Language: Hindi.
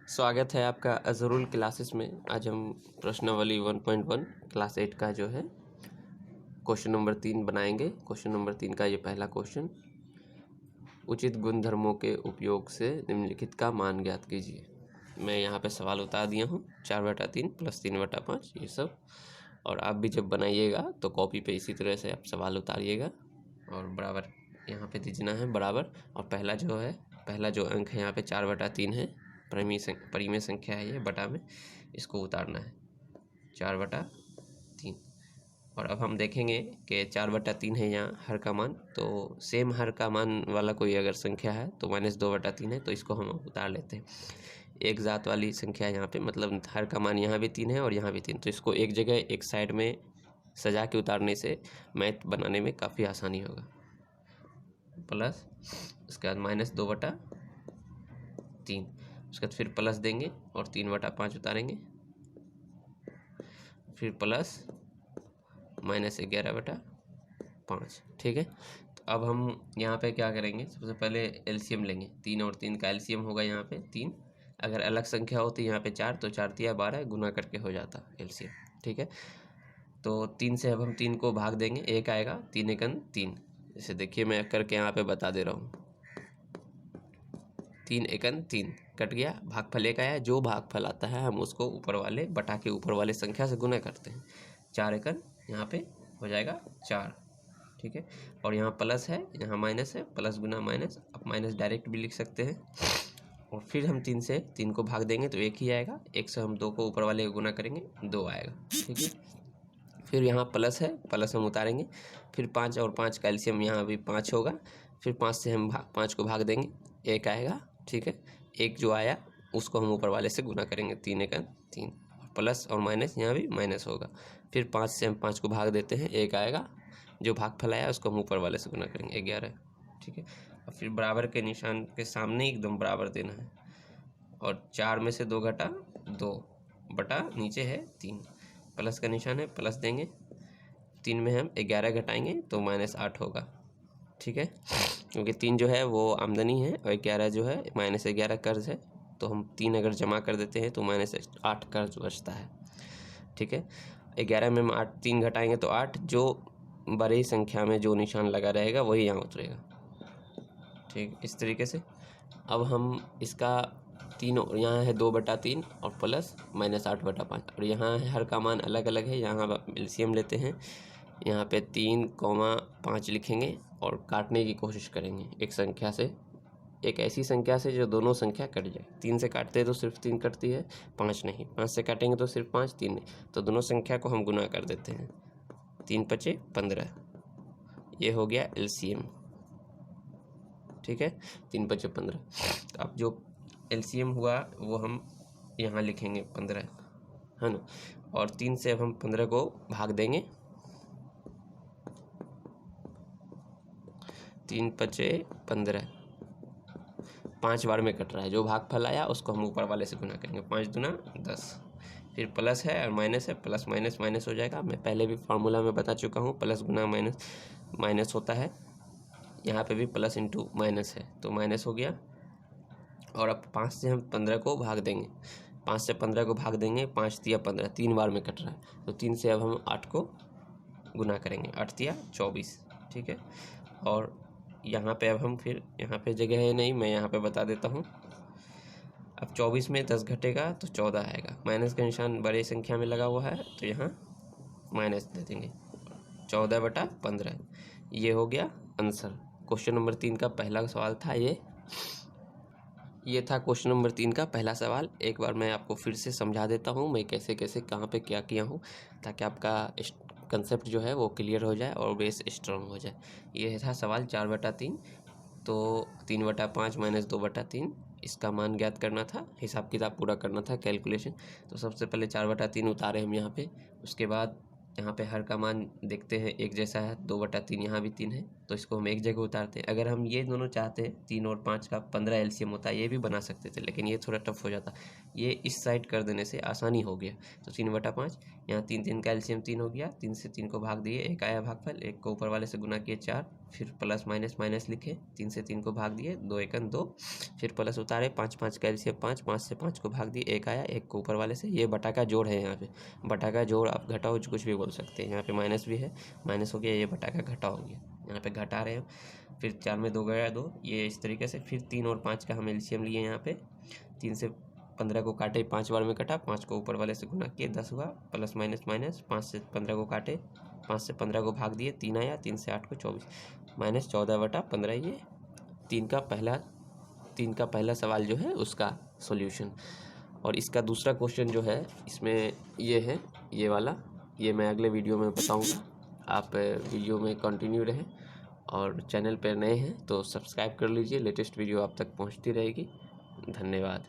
स्वागत है आपका अज़रुल क्लासेस में। आज हम प्रश्नावली 1.1 क्लास 8 का जो है क्वेश्चन नंबर 3 बनाएंगे। क्वेश्चन नंबर 3 का ये पहला क्वेश्चन, उचित गुणधर्मों के उपयोग से निम्नलिखित का मान ज्ञात कीजिए। मैं यहाँ पे सवाल उतार दिया हूँ 4/3 + 3/5 ये सब। और आप भी जब बनाइएगा तो कॉपी पे इसी तरह से आप सवाल उतारिएगा और बराबर यहाँ पे दीजना है बराबर। और पहला जो अंक है यहाँ पे 4/3 है, परिमेय संख्या है ये, बटा में इसको उतारना है 4/3। और अब हम देखेंगे कि 4/3 है यहाँ हर का मान, तो सेम हर का मान वाला कोई अगर संख्या है तो -2/3 है, तो इसको हम उतार लेते हैं। एक जात वाली संख्या यहाँ पे, मतलब हर का मान यहाँ भी 3 है और यहाँ भी 3, तो इसको एक जगह एक साइड में सजा के उतारने से मैथ बनाने में काफ़ी आसानी होगा। प्लस उसके बाद -2/3, उसके बाद फिर प्लस देंगे और 3/5 उतारेंगे, फिर प्लस -11/5। ठीक है, तो अब हम यहाँ पे क्या करेंगे, सबसे पहले एलसीएम लेंगे। 3 और 3 का एलसीएम होगा यहाँ पे 3। अगर अलग संख्या होती यहाँ पे 4, तो 4 तिया 12 गुना करके हो जाता एलसीएम। ठीक है, तो 3 से अब हम 3 को भाग देंगे, 1 आएगा, 3 एकन 3। जैसे देखिए मैं करके यहाँ पे बता दे रहा हूँ, 3 एकन 3 कट गया, भागफल 1 आया। जो भागफल आता है हम उसको ऊपर वाले बटा के ऊपर वाले संख्या से गुना करते हैं। 4 एकन यहाँ पे हो जाएगा 4। ठीक है, और यहाँ प्लस है, यहाँ माइनस है, प्लस गुना माइनस। आप माइनस डायरेक्ट भी लिख सकते हैं। और फिर हम 3 से 3 को भाग देंगे तो 1 ही आएगा। 1 से हम 2 को ऊपर वाले को गुना करेंगे, 2 आएगा। ठीक है, फिर यहाँ प्लस है, प्लस हम उतारेंगे। फिर 5 और 5 का एलसीएम यहाँ भी 5 होगा। फिर 5 से हम 5 को भाग देंगे, 1 आएगा। ठीक है, 1 जो आया उसको हम ऊपर वाले से गुना करेंगे, 3 एकन 3। प्लस और माइनस यहाँ भी माइनस होगा। फिर 5 से हम 5 को भाग देते हैं, 1 आएगा। जो भागफल आया उसको हम ऊपर वाले से गुना करेंगे, 11। ठीक है, और फिर बराबर के निशान के सामने एकदम बराबर देना है। और 4 में से 2 घटा 2 बटा नीचे है 3, प्लस का निशान है, प्लस देंगे। 3 में हम 11 घटाएंगे तो -8 होगा। ठीक है, क्योंकि 3 जो है वो आमदनी है और 11 जो है -11 कर्ज है, तो हम 3 अगर जमा कर देते हैं तो -8 कर्ज बचता है। ठीक है, 11 में हम 3 घटाएंगे तो 8, जो बड़ी संख्या में जो निशान लगा रहेगा वही यहाँ उतरेगा। ठीक, इस तरीके से अब हम इसका तीनों, यहाँ है 2/3 और प्लस -8/5, और यहाँ है हर का मान अलग अलग है। यहाँ एलसीएम लेते हैं, यहाँ पे 3,5 लिखेंगे और काटने की कोशिश करेंगे एक संख्या से, एक ऐसी संख्या से जो दोनों संख्या कट जाए। 3 से काटते हैं तो सिर्फ 3 कटती है, 5 नहीं। 5 से काटेंगे तो सिर्फ 5, 3 नहीं। तो दोनों संख्या को हम गुना कर देते हैं, 3 × 5 = 15। ये हो गया एलसीएम। ठीक है, 3 × 5 = 15। तो अब जो एलसीएम हुआ वो हम यहाँ लिखेंगे 15, है ना। और 3 से अब हम 15 को भाग देंगे, 3 × 5 = 15। 5 बार में कट रहा है, जो भागफल आया उसको हम ऊपर वाले से गुना करेंगे, 5 दूना 10। फिर प्लस है और माइनस है, प्लस माइनस माइनस हो जाएगा। मैं पहले भी फार्मूला में बता चुका हूँ, प्लस गुना माइनस माइनस होता है। यहाँ पे भी प्लस इंटू माइनस है तो माइनस हो गया। और अब 5 से हम 15 को भाग देंगे, 5 से 15 को भाग देंगे, 5 तिया 15, 3 बार में कट रहा है, तो 3 से अब हम 8 को गुना करेंगे, 8 तिया 24। ठीक है, और यहाँ पे अब हम फिर, यहाँ पे जगह है नहीं, मैं यहाँ पे बता देता हूँ। अब 24 में 10 घटेगा तो 14 आएगा। माइनस का निशान बड़ी संख्या में लगा हुआ है तो यहाँ माइनस दे देंगे, 14/15। ये हो गया आंसर। क्वेश्चन नंबर 3 का पहला सवाल था ये था क्वेश्चन नंबर 3 का पहला सवाल। एक बार मैं आपको फिर से समझा देता हूँ मैं कैसे कैसे कहाँ पे क्या किया हूँ, ताकि आपका कंसेप्ट जो है वो क्लियर हो जाए और बेस स्ट्रॉन्ग हो जाए। ये था सवाल 4/3, तो 3/5 - 2/3 इसका मान ज्ञात करना था, हिसाब किताब पूरा करना था, कैलकुलेशन। तो सबसे पहले 4/3 उतारे हम यहाँ पे। उसके बाद यहाँ पे हर का मान देखते हैं एक जैसा है, 2/3 यहाँ भी 3 है, तो इसको हम एक जगह उतारते हैं। अगर हम ये दोनों चाहते हैं, 3 और 5 का 15 एलसीएम होता है, ये भी बना सकते थे, लेकिन ये थोड़ा टफ हो जाता। ये इस साइड कर देने से आसानी हो गया। तो 3/5, यहाँ 3 का एलसीएम 3 हो गया। 3 से 3 को भाग दिए, 1 आया भागफल, 1 को ऊपर वाले से गुना किए 4, फिर प्लस माइनस माइनस लिखे, 3 से 3 को भाग दिए, 2 एकन 2, फिर प्लस उतारे, 5 5 कैलसियम 5, 5 से 5 को भाग दिए, 1 आया, 1 को ऊपर वाले से। ये बटा का जोड़ है यहाँ पे, बटा का जोड़ आप घटाओ कुछ भी बोल सकते हैं। यहाँ पे माइनस भी है, माइनस हो गया, ये बटा का घटा हो गया, यहाँ पे घटा रहे हैं। फिर 4 में 2 गया 2, ये इस तरीके से। फिर 3 और 5 का हम एलसीएम लिए यहाँ पे, 3 से 15 को काटे, 5 बार में कटा, 5 को ऊपर वाले से गुना किए, 10 हुआ, प्लस माइनस माइनस, 5 से 15 को काटे, 5 से 15 को भाग दिए, 3 आया, 3 से 8 को 24, माइनस 14/15। ये 3 का पहला सवाल जो है उसका सॉल्यूशन। और इसका दूसरा क्वेश्चन जो है इसमें ये है, ये वाला, ये मैं अगले वीडियो में बताऊंगा। आप वीडियो में कंटिन्यू रहें, और चैनल पर नए हैं तो सब्सक्राइब कर लीजिए, लेटेस्ट वीडियो आप तक पहुंचती रहेगी। धन्यवाद।